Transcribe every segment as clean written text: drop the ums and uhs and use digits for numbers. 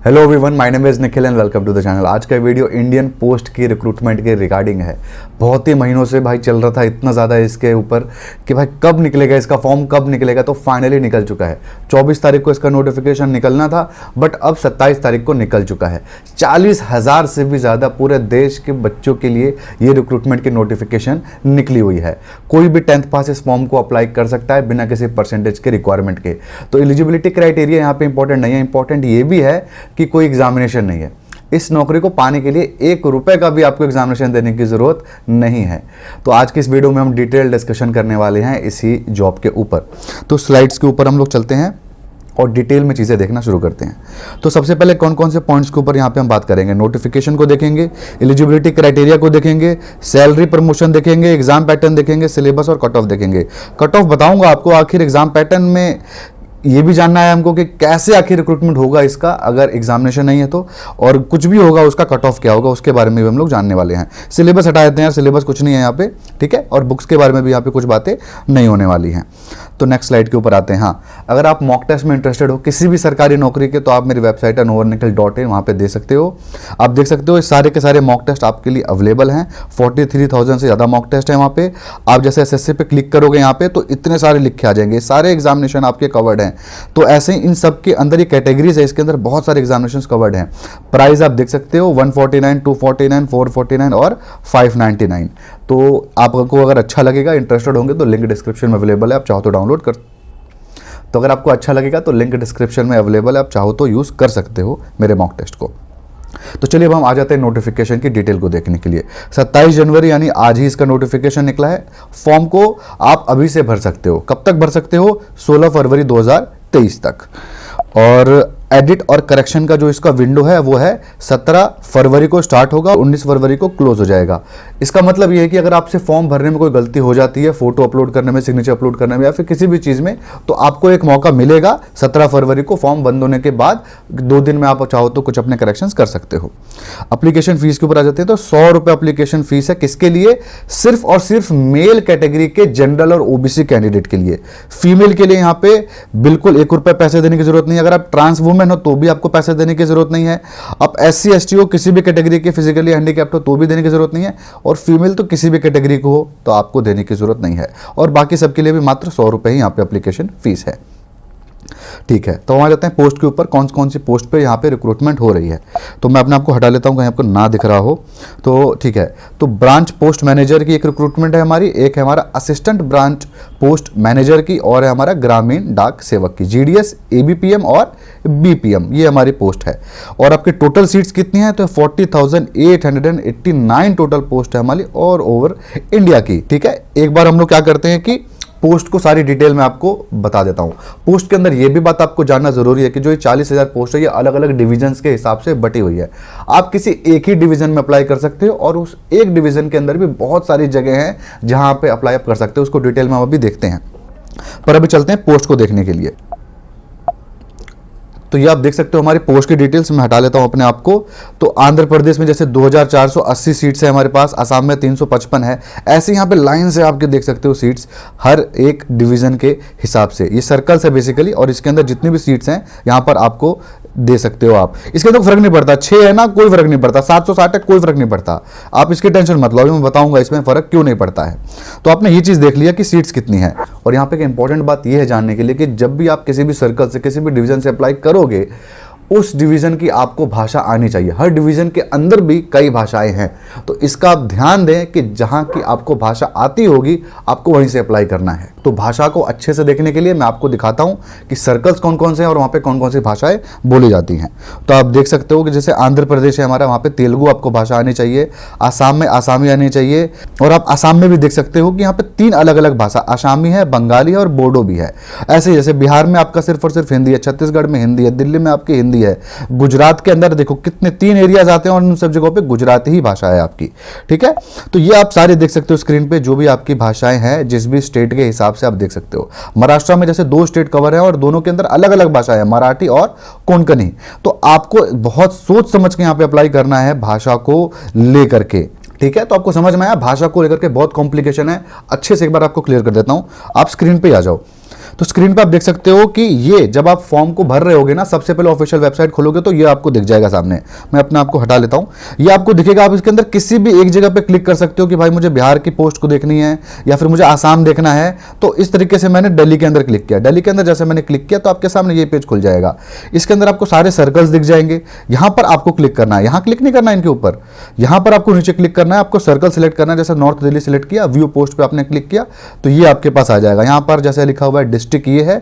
Hello everyone, my name is Nikhil and welcome to the channel. आज का video Indian post की recruitment के regarding है। बहुत ही महीनों से भाई चल रहा था, इतना ज़्यादा इसके ऊपर कि भाई कब निकलेगा इसका फॉर्म, कब निकलेगा। तो फाइनली निकल चुका है। 24 तारीख को इसका नोटिफिकेशन निकलना था, बट अब 27 तारीख को निकल चुका है। 40,000 से भी ज़्यादा पूरे देश के बच्चों के लिए ये रिक्रूटमेंट की नोटिफिकेशन निकली हुई है। कोई भी 10th पास इस फॉर्म को अप्लाई कर सकता है बिना किसी परसेंटेज के रिक्वायरमेंट के। तो एलिजिबिलिटी क्राइटेरिया यहाँ पे इंपॉर्टेंट नहीं है। इंपॉर्टेंट ये भी है कि कोई एग्जामिनेशन नहीं है। इस नौकरी को पाने के लिए 1 रुपए का भी आपको एग्जामिनेशन देने की जरूरत नहीं है। तो आज की इस वीडियो में हम डिटेल डिस्कशन करने वाले हैं इसी जॉब के ऊपर। तो स्लाइड्स के ऊपर हम लोग चलते हैं और डिटेल में चीज़ें देखना शुरू करते हैं। तो सबसे पहले कौन कौन से पॉइंट्स के ऊपर यहाँ पे हम बात करेंगे। नोटिफिकेशन को देखेंगे, एलिजिबिलिटी क्राइटेरिया को देखेंगे, सैलरी प्रमोशन देखेंगे, एग्जाम पैटर्न देखेंगे, सिलेबस और कट ऑफ देखेंगे। कट ऑफ बताऊंगा आपको, आखिर एग्जाम पैटर्न में ये भी जानना है हमको कि कैसे आखिर रिक्रूटमेंट होगा इसका अगर एग्जामिनेशन नहीं है तो, और कुछ भी होगा उसका कट ऑफ क्या होगा उसके बारे में भी हम लोग जानने वाले हैं। सिलेबस हटा देते हैं यार, सिलेबस कुछ नहीं है यहाँ पे, ठीक है। और बुक्स के बारे में भी यहाँ पे कुछ बातें नहीं होने वाली हैं। तो नेक्स्ट स्लाइड के ऊपर आते हैं। हाँ, अगर आप मॉक टेस्ट में इंटरेस्टेड हो किसी भी सरकारी नौकरी के, तो आप मेरी वेबसाइट है novarnikhil.in, वहाँ पे दे सकते हो। आप देख सकते हो सारे के सारे मॉक टेस्ट आपके लिए अवेलेबल हैं। 43,000 से ज़्यादा मॉक टेस्ट है वहाँ पे। आप जैसे एसएससी पे क्लिक करोगे यहाँ पे तो इतने सारे लिखे आ जाएंगे, सारे एग्जामिनेशन आपके कवर्ड हैं। तो ऐसे ही इन सब के अंदर ये कैटेगरीज है, इसके अंदर बहुत सारे एग्जामिनेशंस कवर्ड हैं। प्राइस आप देख सकते हो 149, 249, 449 और 599। तो आपको अगर अच्छा लगेगा, इंटरेस्टेड होंगे तो लिंक डिस्क्रिप्शन में अवेलेबल है, आप चाहो तो डाउनलोड कर। तो अगर आपको अच्छा लगेगा तो लिंक डिस्क्रिप्शन में अवेलेबल है, आप चाहो तो यूज़ कर सकते हो मेरे मॉक टेस्ट को। तो चलिए अब हम आ जाते हैं नोटिफिकेशन की डिटेल को देखने के लिए। 27 जनवरी यानी आज ही इसका नोटिफिकेशन निकला है। फॉर्म को आप अभी से भर सकते हो। कब तक भर सकते हो? 16 फरवरी 2023 तक। और एडिट और करेक्शन का जो इसका विंडो है वो है 17 फरवरी को स्टार्ट होगा, 19 फरवरी को क्लोज हो जाएगा। इसका मतलब ये है कि अगर आपसे फॉर्म भरने में कोई गलती हो जाती है, फोटो अपलोड करने में, सिग्नेचर अपलोड करने में या फिर किसी भी चीज़ में, तो आपको एक मौका मिलेगा 17 फरवरी को फॉर्म बंद होने के बाद 2 दिन में आप चाहो तो कुछ अपने करेक्शंस कर सकते हो। एप्लीकेशन फीस के ऊपर आ जाते हैं। तो 100 रुपये एप्लीकेशन फीस है। किसके लिए? सिर्फ और सिर्फ मेल कैटेगरी के जनरल और ओबीसी कैंडिडेट के लिए। फीमेल के लिए यहाँ पे बिल्कुल 1 रुपये पैसे देने की जरूरत नहीं है। अगर आप ट्रांस वुमेन हो तो भी आपको पैसे देने की जरूरत नहीं है। आप SC ST हो, किसी भी कैटेगरी के फिजिकली हैंडीकैप्ड हो तो भी देने की जरूरत नहीं है। और फीमेल तो किसी भी कैटेगरी को हो तो आपको देने की जरूरत नहीं है। और बाकी सबके लिए भी मात्र 100 रुपये ही यहाँ पे एप्लीकेशन फीस है, ठीक है। तो वहाँ जाते हैं पोस्ट के ऊपर, कौन कौन सी पोस्ट पे यहाँ पे रिक्रूटमेंट हो रही है। तो मैं अपने आपको हटा लेता हूँ कहीं आपको ना दिख रहा हो तो, ठीक है। तो ब्रांच पोस्ट मैनेजर की एक रिक्रूटमेंट है हमारी, एक है हमारा असिस्टेंट ब्रांच पोस्ट मैनेजर की, और है हमारा ग्रामीण डाक सेवक की। GDS, ABPM और BPM ये हमारी पोस्ट है। और आपकी टोटल सीट्स कितनी है? तो 40,889 टोटल पोस्ट है हमारी और ओवर इंडिया की, ठीक है। एक बार हम लोग क्या करते हैं कि पोस्ट को सारी डिटेल में आपको बता देता हूं। पोस्ट के अंदर यह भी बात आपको जानना जरूरी है कि जो ये 40,000 पोस्ट है ये अलग अलग डिवीजन्स के हिसाब से बटी हुई है। आप किसी एक ही डिवीजन में अप्लाई कर सकते हो और उस एक डिवीजन के अंदर भी बहुत सारी जगह हैं जहां पे अप्लाई आप कर सकते हो। उसको डिटेल में हम अभी देखते हैं, पर अभी चलते हैं पोस्ट को देखने के लिए। तो ये आप देख सकते हो हमारी पोस्ट की डिटेल्स मैं हटा लेता हूं अपने आप को। तो आंध्र प्रदेश में जैसे 2,480 सीट्स है हमारे पास, असम में 355 है। ऐसे यहाँ पे लाइन से आपके देख सकते हो सीट्स हर एक डिवीजन के हिसाब से। ये सर्कल्स है बेसिकली, और इसके अंदर जितनी भी सीट्स हैं यहाँ पर आपको दे सकते हो आप। इसके अंदर फर्क नहीं पड़ता, 6 है ना कोई फर्क नहीं पड़ता, 760 है कोई फर्क नहीं पड़ता। आप इसकी टेंशन मत लो, मैं बताऊंगा इसमें फर्क क्यों नहीं पड़ता है। तो आपने ये चीज़ देख लिया कि सीट्स कितनी है। और यहाँ पे एक इंपॉर्टेंट बात यह है जानने के लिए कि जब भी आप किसी भी सर्कल से, किसी भी डिवीजन से अप्लाई करोगे, उस डिवीजन की आपको भाषा आनी चाहिए। हर डिवीजन के अंदर भी कई भाषाएं हैं, तो इसका आप ध्यान दें कि जहां की आपको भाषा आती होगी आपको वहीं से अप्लाई करना है। तो भाषा को अच्छे से देखने के लिए मैं आपको दिखाता हूं कि सर्कल्स कौन कौन से हैं और वहां पे कौन कौन सी भाषाएं बोली जाती हैं। तो आप देख सकते हो कि जैसे आंध्र प्रदेश है हमारा, वहां पे तेलुगु आपको भाषा आनी चाहिए। आसाम में आसामी आनी चाहिए। और आप आसाम में भी देख सकते हो कि यहाँ पे 3 अलग अलग भाषा, आसामी है, बंगाली है और बोडो भी है। ऐसे जैसे बिहार में आपका सिर्फ और सिर्फ हिंदी है, छत्तीसगढ़ में हिंदी है, दिल्ली में आपकी हिंदी है, गुजरात के अंदर देखो कितने 3 एरियाज आते हैं और उन सब जगहों पे गुजराती ही भाषा है आपकी, ठीक है। तो ये आप सारे देख सकते हो स्क्रीन पे, जो भी आपकी भाषाएं हैं जिस भी स्टेट के हिसाब से आप देख सकते हो। महाराष्ट्र में जैसे 2 स्टेट कवर है और दोनों के अंदर अलग अलग भाषा है, मराठी और कोंकणी। तो आपको बहुत सोच समझ के यहाँ पे अप्लाई करना है भाषा को लेकर के, ठीक है। तो आपको समझ में आया, भाषा को लेकर के बहुत कॉम्प्लिकेशन है। अच्छे से एक बार आपको क्लियर कर देता हूं, आप स्क्रीन पे आ जाओ। तो स्क्रीन पे आप देख सकते हो कि ये जब आप फॉर्म को भर रहे होगे ना, सबसे पहले ऑफिशियल वेबसाइट खोलोगे तो ये आपको दिख जाएगा सामने। मैं अपने आप को हटा लेता हूं, ये आपको दिखेगा। आप इसके अंदर किसी भी एक जगह पे क्लिक कर सकते हो कि भाई मुझे बिहार की पोस्ट को देखनी है या फिर मुझे आसाम देखना है। तो इस तरीके से मैंने दिल्ली के अंदर क्लिक किया। दिल्ली के अंदर जैसे मैंने क्लिक किया तो आपके सामने ये पेज खुल जाएगा। इसके अंदर आपको सारे सर्कल्स दिख जाएंगे। यहां पर आपको क्लिक करना है, यहां क्लिक नहीं करना है इनके ऊपर, यहां पर आपको नीचे क्लिक करना है, आपको सर्कल सिलेक्ट करना है। जैसे नॉर्थ दिल्ली सिलेक्ट किया, व्यू पोस्ट पे आपने क्लिक किया तो ये आपके पास आ जाएगा। यहां पर जैसे लिखा हुआ है डिस्ट्रिक्ट ये है,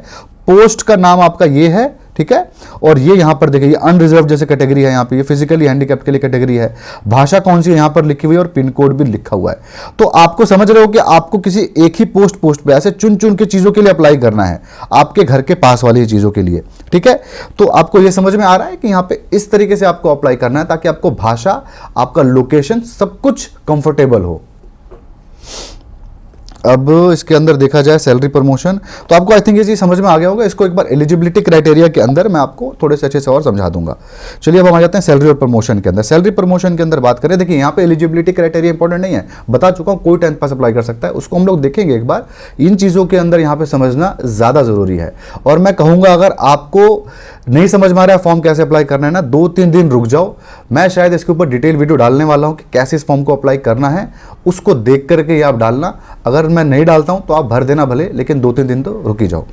पोस्ट का नाम आपका ये है, ठीक है। और ये यहां पर देखिए अनरिजर्व जैसे कैटेगरी है, यहां पे ये फिजिकली हैंडीकैप्ड के लिए कैटेगरी है। भाषा कौन सी है यहां पर लिखी हुई है और पिन कोड भी लिखा हुआ है। तो आपको समझ रहे हो कि आपको किसी एक ही पोस्ट पे ऐसे चुन चुन के चीजों के लिए अप्लाई करना है, आपके घर के पास वाली चीजों के लिए, ठीक है। तो आपको ये समझ में आ रहा है कि यहां पे इस तरीके से आपको अप्लाई करना है ताकि आपको भाषा, आपका लोकेशन, सब कुछ कंफर्टेबल हो। अब इसके अंदर देखा जाए सैलरी प्रमोशन, तो आपको आई थिंक ये चीज़ समझ में आ गया होगा। इसको एक बार एलिजिबिलिटी क्राइटेरिया के अंदर मैं आपको थोड़े से अच्छे से और समझा दूंगा। चलिए अब हम आ जाते हैं सैलरी और प्रमोशन के अंदर। सैलरी प्रमोशन के अंदर बात करें, देखिए यहाँ पे एलिजिबिलिटी क्राइटेरिया इंपॉर्टेंट नहीं है, बता चुका हूँ, कोई 10th पास अप्लाई कर सकता है। उसको हम लोग देखेंगे एक बार। इन चीज़ों के अंदर यहाँ पे समझना ज़्यादा ज़रूरी है। और मैं कहूँगा अगर आपको नहीं समझ में आ रहा है फॉर्म कैसे अप्लाई करना है ना, 2-3 दिन रुक जाओ। मैं शायद इसके ऊपर डिटेल वीडियो डालने वाला हूँ कि कैसे इस फॉर्म को अप्लाई करना है, उसको देख करके ये आप डालना। अगर मैं नहीं डालता हूँ तो आप भर देना भले, लेकिन 2-3 दिन तो रुक ही जाओ।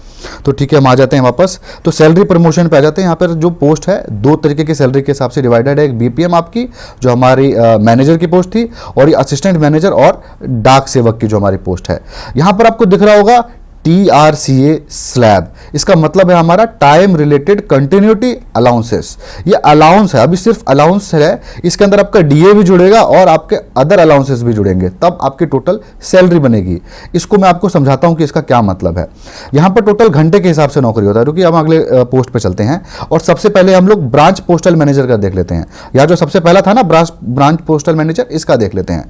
तो ठीक है, हम आ जाते हैं वापस। तो सैलरी प्रमोशन पे आ जाते हैं। यहाँ पर जो पोस्ट है 2 तरीके की सैलरी के हिसाब से डिवाइडेड है। एक बीपीएम आपकी जो हमारी मैनेजर की पोस्ट थी, और ये असिस्टेंट मैनेजर और डाक सेवक की जो हमारी पोस्ट है। यहाँ पर आपको दिख रहा होगा TRCA स्लैब, इसका मतलब है हमारा टाइम रिलेटेड कंटिन्यूटी अलाउंसेस। ये अलाउंस है, अभी सिर्फ अलाउंस है, इसके अंदर आपका DA भी जुड़ेगा और आपके अदर अलाउंसेस भी जुड़ेंगे, तब आपकी टोटल सैलरी बनेगी। इसको मैं आपको समझाता हूं कि इसका क्या मतलब है। यहां पर टोटल घंटे के हिसाब से नौकरी होता है। रुकिए हम अगले पोस्ट पे चलते हैं और सबसे पहले हम लोग ब्रांच पोस्टल मैनेजर का देख लेते हैं। यह जो सबसे पहला था ना ब्रांच पोस्टल मैनेजर, इसका देख लेते हैं।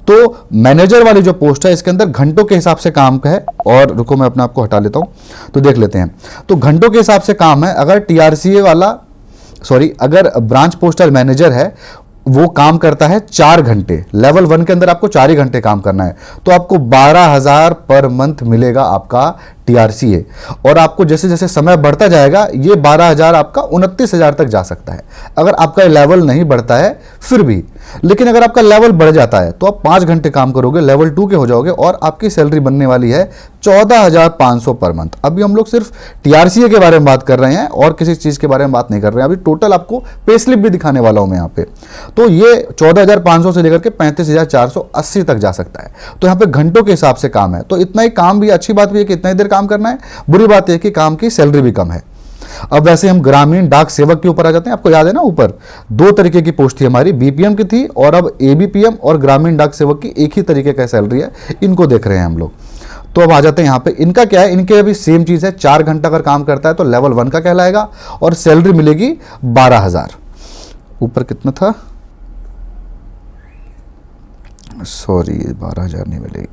तो मैनेजर वाली जो पोस्ट है इसके अंदर घंटों के हिसाब से काम का है। और रुको मैं अपने आप को हटा लेता हूं तो देख लेते हैं। तो घंटों के हिसाब से काम है। अगर अगर ब्रांच पोस्टल मैनेजर है वो काम करता है 4 घंटे, लेवल 1 के अंदर आपको 4 ही घंटे काम करना है, तो आपको 12,000 पर मंथ मिलेगा आपका TRCA। और आपको जैसे जैसे समय बढ़ता जाएगा ये 12,000 आपका 29,000 तक जा सकता है, अगर आपका लेवल नहीं बढ़ता है फिर भी। लेकिन अगर आपका लेवल बढ़ जाता है तो आप 5 घंटे काम करोगे, लेवल 2 के हो जाओगे और आपकी सैलरी बनने वाली है 14,500 पर मंथ। अभी हम लोग सिर्फ TRCA के बारे में बात कर रहे हैं और किसी चीज़ के बारे में बात नहीं कर रहे हैं। अभी टोटल आपको पे स्लिप भी दिखाने वाला हूं मैं यहाँ पे। तो ये 14,500 से लेकर के 35,480 तक जा सकता है। तो यहाँ पे घंटों के हिसाब से काम है। तो इतना ही काम भी, अच्छी बात भी है कि इतना ही देर काम करना है, बुरी बात है कि काम की सैलरी भी कम है। अब वैसे हम ग्रामीण डाक सेवक के ऊपर आ जाते हैं। आपको याद है ना ऊपर 2 तरीके की पोस्ट थी हमारी, BPM की थी और अब ABPM और ग्रामीण डाक सेवक की एक ही तरीके का सैलरी है। इनको देख रहे हैं हम लोग। तो अब आ जाते हैं यहाँ पे। इनका क्या है, इनके अभी सेम चीज़ है, 4 घंटा अगर काम करता है तो लेवल 1 का कहलाएगा और सैलरी मिलेगी 12,000। ऊपर कितना था, सॉरी 12,000 नहीं मिलेगी,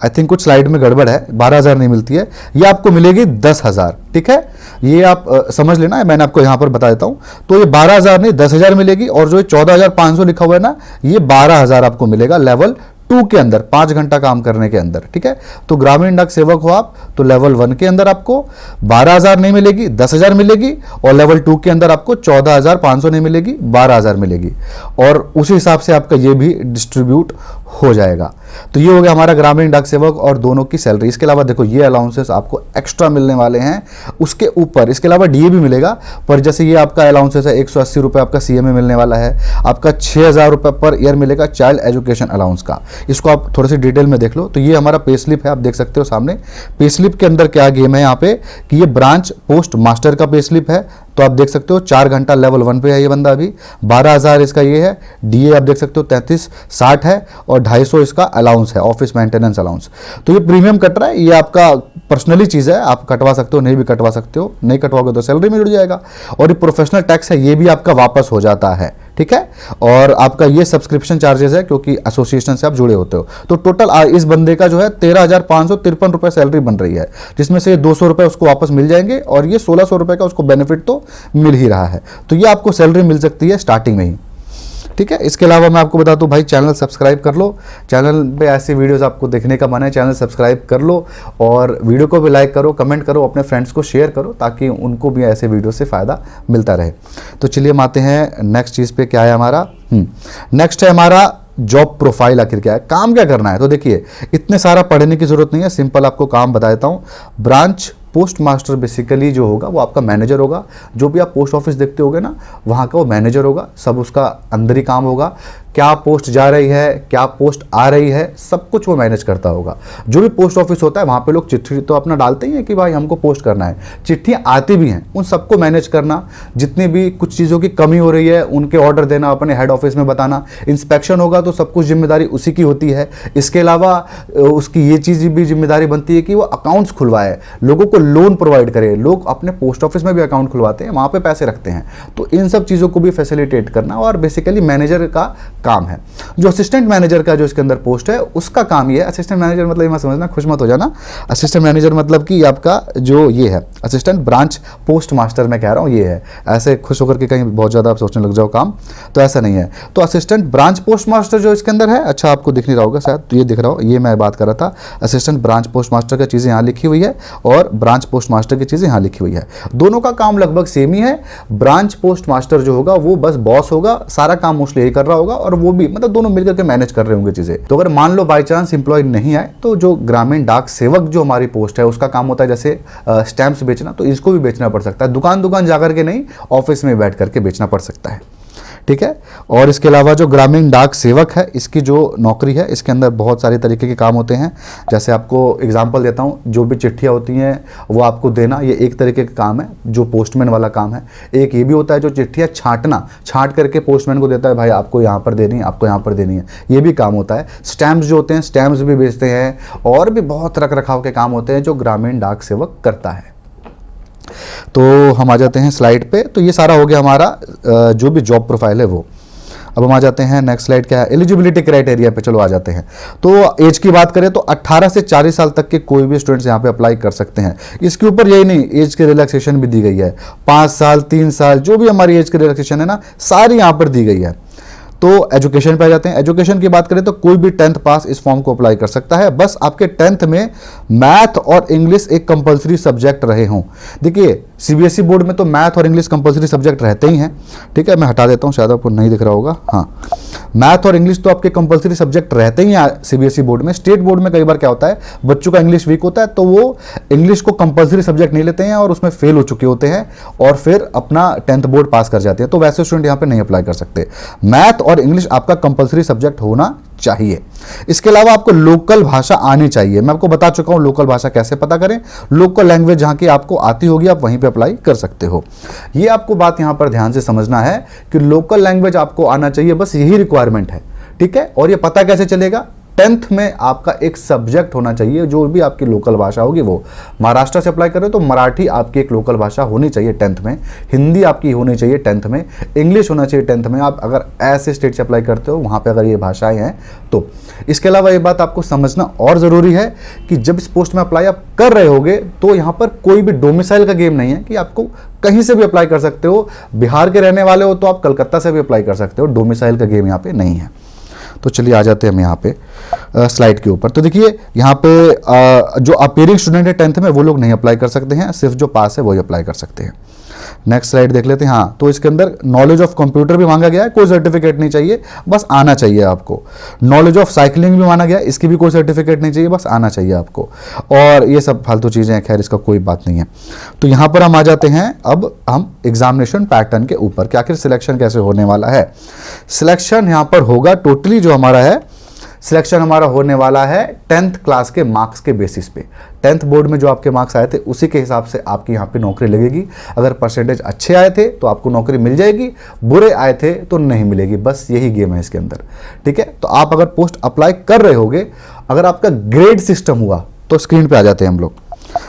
आई थिंक कुछ स्लाइड में गड़बड़ है, 12,000 नहीं मिलती है, ये आपको मिलेगी 10,000। ठीक है, ये आप समझ लेना, मैंने आपको यहां पर बता देता हूं। तो ये 12,000 नहीं 10,000 मिलेगी और जो 14,500 लिखा हुआ है ना, ये 12,000 आपको मिलेगा लेवल 2 के अंदर, 5 घंटा काम करने के अंदर। ठीक है, तो ग्रामीण डाक सेवक हो आप तो लेवल 1 के अंदर आपको 12,000 नहीं मिलेगी, 10,000 मिलेगी, और लेवल 2 के अंदर आपको 14,500 नहीं मिलेगी, 12,000 मिलेगी। और उसी हिसाब से आपका ये भी डिस्ट्रीब्यूट हो जाएगा। तो ये हो गया हमारा ग्रामीण डाक सेवक और दोनों की सैलरी। इसके अलावा देखो ये अलाउंसेस आपको एक्स्ट्रा मिलने वाले हैं उसके ऊपर। इसके अलावा DA भी मिलेगा, पर जैसे ये आपका अलाउंसेस है 180 रुपये आपका CMA मिलने वाला है, आपका 6,000 रुपये पर ईयर मिलेगा चाइल्ड एजुकेशन अलाउंस का। इसको आप थोड़ी सी डिटेल में देख लो। तो ये हमारा पे स्लिप है, आप देख सकते हो सामने। पे स्लिप के अंदर क्या गेम है यहाँ पे कि ये ब्रांच पोस्ट मास्टर का पे स्लिप है। तो आप देख सकते हो 4 घंटा लेवल 1 पे है ये बंदा, अभी 12,000 इसका ये है। DA आप देख सकते हो 3360 है और 250 इसका अलाउंस है, ऑफिस मेंटेनेंस अलाउंस। तो ये प्रीमियम कट रहा है, ये आपका पर्सनली चीज़ है, आप कटवा सकते हो, नहीं भी कटवा सकते हो, नहीं कटवाओगे तो सैलरी में जुड़ जाएगा। और ये प्रोफेशनल टैक्स है, ये भी आपका वापस हो जाता है। ठीक है, और आपका ये सब्सक्रिप्शन चार्जेस है क्योंकि एसोसिएशन से आप जुड़े होते हो। तो टोटल इस बंदे का जो है 13,553 रुपये सैलरी बन रही है, जिसमें से 200 रुपये उसको वापस मिल जाएंगे और ये 1,600 रुपये का उसको बेनिफिट तो मिल ही रहा है। तो ये आपको सैलरी मिल सकती है स्टार्टिंग में ही। ठीक है। इसके अलावा मैं आपको बता दूं भाई, चैनल सब्सक्राइब कर लो, चैनल पे ऐसी वीडियोस आपको देखने का मन है, चैनल सब्सक्राइब कर लो और वीडियो को भी लाइक करो, कमेंट करो, अपने फ्रेंड्स को शेयर करो ताकि उनको भी ऐसे वीडियो से फ़ायदा मिलता रहे। तो चलिए हम आते हैं नेक्स्ट चीज़ पे। क्या है हमारा नेक्स्ट है हमारा जॉब प्रोफाइल। आखिर क्या है, काम क्या करना है। तो देखिए, इतने सारा पढ़ने की जरूरत नहीं है, सिंपल आपको काम बता देता हूँ। ब्रांच पोस्ट मास्टर बेसिकली जो होगा वो आपका मैनेजर होगा। जो भी आप पोस्ट ऑफिस देखते होगे ना, वहाँ का वो मैनेजर होगा, सब उसका अंदर ही काम होगा। क्या पोस्ट जा रही है, क्या पोस्ट आ रही है, सब कुछ वो मैनेज करता होगा। जो भी पोस्ट ऑफिस होता है वहाँ पे लोग चिट्ठी तो अपना डालते ही हैं कि भाई हमको पोस्ट करना है, चिट्ठियाँ आती भी हैं, उन सबको मैनेज करना, जितनी भी कुछ चीज़ों की कमी हो रही है उनके ऑर्डर देना, अपने हेड ऑफिस में बताना। इंस्पेक्शन होगा तो सब कुछ जिम्मेदारी उसी की होती है। इसके अलावा उसकी ये चीज़ भी जिम्मेदारी बनती है कि वो अकाउंट्स खुलवाए, लोगों को लोन प्रोवाइड करे। लोग अपने पोस्ट ऑफिस में भी अकाउंट खुलवाते हैं, वहाँ पे पैसे रखते हैं, तो इन सब चीज़ों को भी फैसिलिटेट करना और बेसिकली मैनेजर का काम है। जो असिस्टेंट मैनेजर का जो इसके अंदर पोस्ट है उसका काम ये है। असिस्टेंट मैनेजर मतलब ये मत समझना, खुश मत हो जाना। असिस्टेंट मैनेजर मतलब कि आपका जो ये है असिस्टेंट ब्रांच पोस्ट मास्टर, मैं कह रहा हूँ ये है। ऐसे खुश होकर के कहीं बहुत ज़्यादा आप सोचने लग जाओ काम, तो ऐसा नहीं है। तो असिस्टेंट ब्रांच पोस्ट मास्टर जो इसके अंदर है, अच्छा आपको दिख नहीं रहा होगा शायद, तो ये दिख रहा हो, ये मैं बात कर रहा था। असिस्टेंट ब्रांच पोस्ट मास्टर का चीज़ें यहाँ लिखी हुई है और ब्रांच पोस्ट मास्टर की चीज़ें यहाँ लिखी हुई है। दोनों का काम लगभग सेम ही है। ब्रांच पोस्ट मास्टर जो होगा वो बस बॉस होगा, सारा काम मोस्टली यही कर रहा होगा और वो भी मतलब दोनों मिलकर के मैनेज कर रहे होंगे चीज़ें। तो अगर मान लो बाई चांस एम्प्लॉय नहीं आए तो जो ग्रामीण डाक सेवक जो हमारी पोस्ट है उसका काम होता है जैसे स्टैंप्स बेचना, तो इसको भी बेचना पड़ सकता है। दुकान दुकान जाकर के नहीं, ऑफिस में बैठ करके बेचना पड़ सकता है, ठीक है। और इसके अलावा जो ग्रामीण डाक सेवक है, इसकी जो नौकरी है, इसके अंदर बहुत सारे तरीके के काम होते हैं। जैसे आपको एग्जांपल देता हूँ, जो भी चिट्ठियाँ होती हैं वो आपको देना, ये एक तरीके का काम है जो पोस्टमैन वाला काम है। एक ये भी होता है जो चिट्ठियाँ छांटना, छांट करके पोस्टमैन को देता है, भाई आपको यहाँ पर देनी है, आपको यहाँ पर देनी है, ये भी काम होता है। स्टैम्प्स जो होते हैं, स्टैम्प्स भी बेचते हैं और भी बहुत रख रखाव के काम होते हैं जो ग्रामीण डाक सेवक करता है। तो हम आ जाते हैं स्लाइड पे। तो ये सारा हो गया हमारा जो भी जॉब प्रोफाइल है वो। अब हम आ जाते हैं नेक्स्ट स्लाइड, क्या है एलिजिबिलिटी क्राइटेरिया पे। चलो आ जाते हैं। तो एज की बात करें तो 18 से 40 साल तक के कोई भी स्टूडेंट्स यहाँ पे अप्लाई कर सकते हैं। इसके ऊपर यही नहीं, एज के रिलैक्सेशन भी दी गई है। 5 साल 3 साल जो भी हमारी एज की रिलैक्सेशन है ना, सारी यहाँ पर दी गई है। तो एजुकेशन पे आ जाते हैं। एजुकेशन की बात करें तो कोई भी 10th पास इस फॉर्म को अप्लाई कर सकता है, बस आपके 10th में मैथ और इंग्लिश एक कंपलसरी सब्जेक्ट रहे हों। देखिए सीबीएसई बोर्ड में तो मैथ और इंग्लिश कंपलसरी सब्जेक्ट रहते ही हैं, ठीक है। मैं हटा देता हूँ, शायद आपको नहीं दिख रहा होगा, हाँ मैथ और इंग्लिश तो आपके कंपलसरी सब्जेक्ट रहते ही हैं सीबीएसई बोर्ड में। स्टेट बोर्ड में कई बार क्या होता है, बच्चों का इंग्लिश वीक होता है तो वो इंग्लिश को कंपलसरी सब्जेक्ट नहीं लेते हैं और उसमें फेल हो चुके होते हैं और फिर अपना 10th बोर्ड पास कर जाते हैं, तो वैसे स्टूडेंट यहाँ पे नहीं अप्लाई कर सकते। मैथ और इंग्लिश आपका कंपलसरी सब्जेक्ट होना चाहिए। इसके अलावा आपको लोकल भाषा आनी चाहिए। मैं आपको बता चुका हूं लोकल भाषा कैसे पता करें। लोकल लैंग्वेज जहां की आपको आती होगी आप वहीं पे अप्लाई कर सकते हो। ये आपको बात यहां पर ध्यान से समझना है कि लोकल लैंग्वेज आपको आना चाहिए, बस यही रिक्वायरमेंट है, ठीक है। और ये पता कैसे चलेगा, 10th में आपका एक सब्जेक्ट होना चाहिए जो भी आपकी लोकल भाषा होगी वो। महाराष्ट्र से अप्लाई करें तो मराठी आपकी एक लोकल भाषा होनी चाहिए 10th में, हिंदी आपकी होनी चाहिए 10th में, इंग्लिश होना चाहिए 10th में। आप अगर ऐसे स्टेट से अप्लाई करते हो वहाँ पे अगर ये भाषाएं हैं तो। इसके अलावा ये बात आपको समझना और ज़रूरी है कि जब इस पोस्ट में अप्लाई आप कर रहे होगे तो यहाँ पर कोई भी डोमिसाइल का गेम नहीं है कि आपको कहीं से भी अप्लाई कर सकते हो। बिहार के रहने वाले हो तो आप कलकत्ता से भी अप्लाई कर सकते हो, डोमिसाइल का गेम यहाँ पे नहीं है। तो चलिए आ जाते हैं हम यहाँ पे स्लाइड के ऊपर। तो देखिए यहाँ पे जो अपीयरिंग स्टूडेंट है 10th में वो लोग नहीं अप्लाई कर सकते हैं, सिर्फ जो पास है वही अप्लाई कर सकते हैं। नेक्स्ट स्लाइड देख लेते हैं। हाँ, तो इसके अंदर नॉलेज ऑफ कंप्यूटर भी मांगा गया है, कोई सर्टिफिकेट नहीं चाहिए, बस आना चाहिए आपको। नॉलेज ऑफ साइकिलिंग भी मांगा गया है, इसकी भी कोई सर्टिफिकेट नहीं चाहिए, बस आना चाहिए आपको। और ये सब फालतू चीज़ें हैं, खैर इसका कोई बात नहीं है। तो यहाँ पर हम आ जाते हैं अब हम एग्जामिनेशन पैटर्न के ऊपर कि आखिर सिलेक्शन कैसे होने वाला है। सिलेक्शन यहाँ पर होगा टोटली जो हमारा है, सिलेक्शन हमारा होने वाला है 10th क्लास के मार्क्स के बेसिस पे। 10th बोर्ड में जो आपके मार्क्स आए थे उसी के हिसाब से आपकी यहाँ पे नौकरी लगेगी। अगर परसेंटेज अच्छे आए थे तो आपको नौकरी मिल जाएगी, बुरे आए थे तो नहीं मिलेगी, बस यही गेम है इसके अंदर, ठीक है। तो आप अगर पोस्ट अप्लाई कर रहे होगे, अगर आपका ग्रेड सिस्टम हुआ तो स्क्रीन पे आ जाते हैं हम लोग।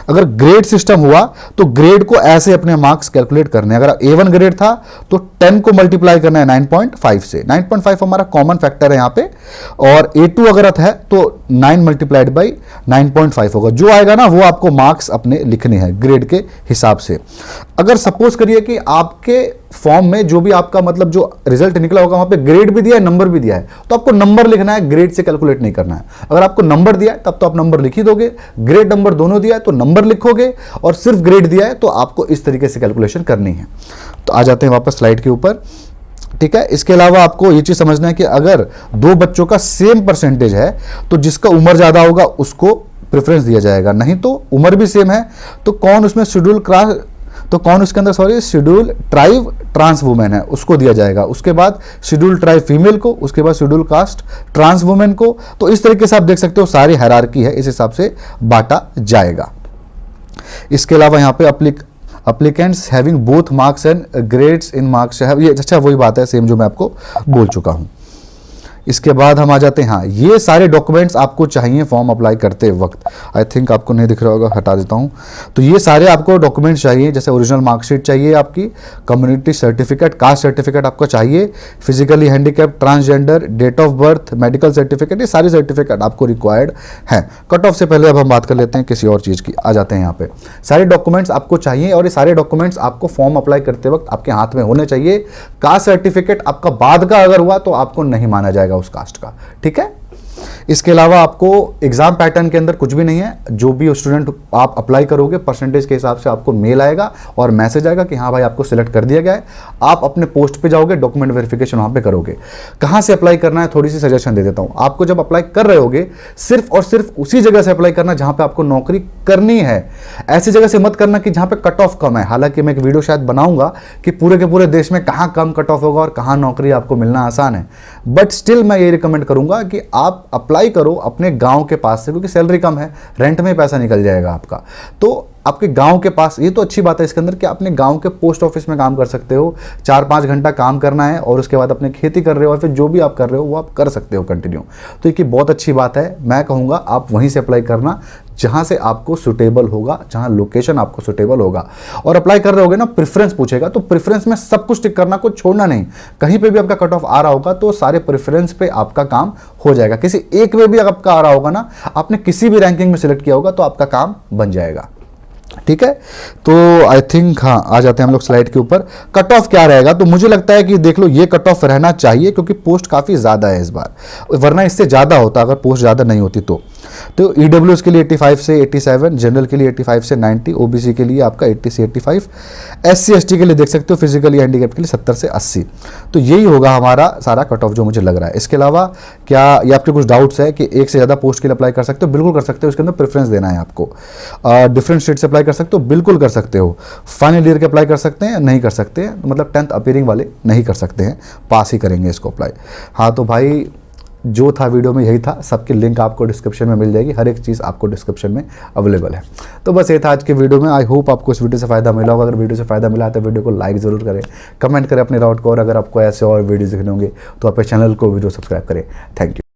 अगर ग्रेड सिस्टम हुआ तो ग्रेड को ऐसे अपने मार्क्स कैलकुलेट करने हैं। अगर A1 ग्रेड था तो 10 को मल्टीप्लाई करना है 9.5 से। 9.5 हमारा कॉमन फैक्टर है यहाँ पे, और A2 अगर है तो 9 मल्टीप्लाइड बाई 9.5 होगा। जो आएगा ना वो आपको मार्क्स अपने लिखने हैं ग्रेड के हिसाब से। अगर सपोज करिए कि आपके फॉर्म में जो भी आपका मतलब जो रिजल्ट निकला होगा वहां पे ग्रेड भी दिया है, नंबर भी दिया है, तो आपको नंबर लिखना है, ग्रेड से कैलकुलेट नहीं करना है। अगर आपको नंबर दिया है तब तो आप नंबर लिख ही दोगे, ग्रेड नंबर दोनों दिया है तो नंबर लिखोगे, और सिर्फ ग्रेड दिया है तो आपको इस तरीके से कैलकुलेशन करनी है। तो आ जाते हैं वापस स्लाइड के ऊपर, ठीक है। इसके अलावा आपको ये चीज समझना है कि अगर दो बच्चों का सेम परसेंटेज है तो जिसका उम्र ज्यादा होगा उसको प्रेफरेंस दिया जाएगा, नहीं तो उम्र भी सेम है तो कौन उसमें शेड्यूल ट्राइब ट्रांस वुमेन है उसको दिया जाएगा, उसके बाद शेड्यूल ट्राइब फीमेल को, उसके बाद शेड्यूल कास्ट ट्रांस वुमेन को। तो इस तरीके से आप देख सकते हो सारी हायरार्की है, इस हिसाब से बांटा जाएगा। इसके अलावा यहाँ पे applicants having both marks and grades in marks, ये अच्छा वही बात है सेम जो मैं आपको बोल चुका हूँ। इसके बाद हम आ जाते हैं, हाँ ये सारे डॉक्यूमेंट्स आपको चाहिए फॉर्म अप्लाई करते वक्त। आई थिंक आपको नहीं दिख रहा होगा, हटा देता हूँ। तो ये सारे आपको डॉक्यूमेंट्स चाहिए, जैसे ओरिजिनल मार्कशीट चाहिए आपकी, कम्युनिटी सर्टिफिकेट, कास्ट सर्टिफिकेट आपको चाहिए, physically handicap, transgender, date of birth, medical certificate, ये सारे सर्टिफिकेट आपको रिक्वायर्ड हैं। कट ऑफ से पहले अब हम बात कर लेते हैं किसी और चीज़ की। आ जाते हैं यहाँ पे, सारे डॉक्यूमेंट्स आपको चाहिए और ये सारे डॉक्यूमेंट्स आपको फॉर्म अप्लाई करते वक्त आपके हाथ में होने चाहिए। कास्ट सर्टिफिकेट आपका बाद का अगर हुआ तो आपको नहीं माना जाएगा उस कास्ट का, ठीक है। इसके अलावा आपको एग्जाम पैटर्न के अंदर कुछ भी नहीं है, जो भी स्टूडेंट आप अप्लाई करोगे परसेंटेज के हिसाब से आपको मेल आएगा और मैसेज आएगा कि हाँ भाई आपको सिलेक्ट कर दिया गया है। आप अपने पोस्ट पे जाओगे, डॉक्यूमेंट वेरिफिकेशन वहां पे करोगे। कहां से अप्लाई करना है थोड़ी सी सजेशन दे देता हूं आपको। जब अप्लाई कर रहे होगे सिर्फ और सिर्फ उसी जगह से अप्लाई करना जहां पे आपको नौकरी करनी है। ऐसी जगह से मत करना कि जहां पे कट ऑफ कम है। हालांकि मैं एक वीडियो शायद बनाऊंगा कि पूरे के पूरे देश में कहां कम कट ऑफ होगा और कहां नौकरी आपको मिलना आसान है, बट स्टिल मैं ये रिकमेंड करूंगा कि आप अप्लाई करो अपने गांव के पास से, क्योंकि सैलरी कम है, रेंट में पैसा निकल जाएगा आपका। तो आपके गांव के पास, ये तो अच्छी बात है इसके अंदर कि अपने गांव के पोस्ट ऑफिस में काम कर सकते हो। 4-5 घंटा काम करना है और उसके बाद अपने खेती कर रहे हो और फिर जो भी आप कर रहे हो वो आप कर सकते हो कंटिन्यू। तो ये बहुत अच्छी बात है। मैं कहूँगा आप वहीं से अप्लाई करना जहाँ से आपको सुटेबल होगा, जहाँ लोकेशन आपको सुटेबल होगा। और अप्लाई कर रहे होगे ना, प्रेफरेंस पूछेगा तो प्रेफरेंस में सब कुछ टिक करना, कुछ छोड़ना नहीं। कहीं पे भी आपका कट ऑफ आ रहा होगा तो सारे प्रेफरेंस पे आपका काम हो जाएगा। किसी एक में भी आपका आ रहा होगा ना, आपने किसी भी रैंकिंग में सिलेक्ट किया होगा तो आपका काम बन जाएगा, ठीक है। तो आई थिंक हाँ आ जाते हैं हम लोग स्लाइड के ऊपर। कट ऑफ क्या रहेगा, तो मुझे लगता है कि देख लो ये कट ऑफ रहना चाहिए क्योंकि पोस्ट काफ़ी ज़्यादा है इस बार, वरना इससे ज़्यादा होता अगर पोस्ट ज़्यादा नहीं होती तो ईडब्ल्यूएस के लिए 85 से 87, जनरल के लिए 85 से 90, ओबीसी के लिए आपका 80 से 85, एससी एसटी के लिए देख सकते हो, फिजिकली हैंडीकैप के लिए 70 से 80। तो यही होगा हमारा सारा कट ऑफ जो मुझे लग रहा है। इसके अलावा क्या ये आपके कुछ डाउट्स है कि एक से ज़्यादा पोस्ट के लिए अप्लाई कर सकते हो? बिल्कुल कर सकते हो, उसके अंदर प्रेफरेंस देना है आपको। डिफरेंट स्टेट से अप्लाई कर सकते हो? बिल्कुल कर सकते हो। फाइनल ईयर के अप्लाई कर सकते हैं? नहीं कर सकते हैं, मतलब 10th अपीयरिंग वाले नहीं कर सकते हैं, पास ही करेंगे इसको अप्लाई। हाँ तो भाई जो था वीडियो में यही था, सबकी लिंक आपको डिस्क्रिप्शन में मिल जाएगी, हर एक चीज़ आपको डिस्क्रिप्शन में अवेलेबल है। तो बस ये था आज के वीडियो में। आई होप आपको इस वीडियो से फ़ायदा मिला होगा। अगर वीडियो से फ़ायदा मिला तो वीडियो को लाइक ज़रूर करें, कमेंट करें अपने राउट को, और अगर आपको ऐसे और वीडियोज़ देखने होंगे तो अपने चैनल को वीडियो सब्सक्राइब करें। Thank you.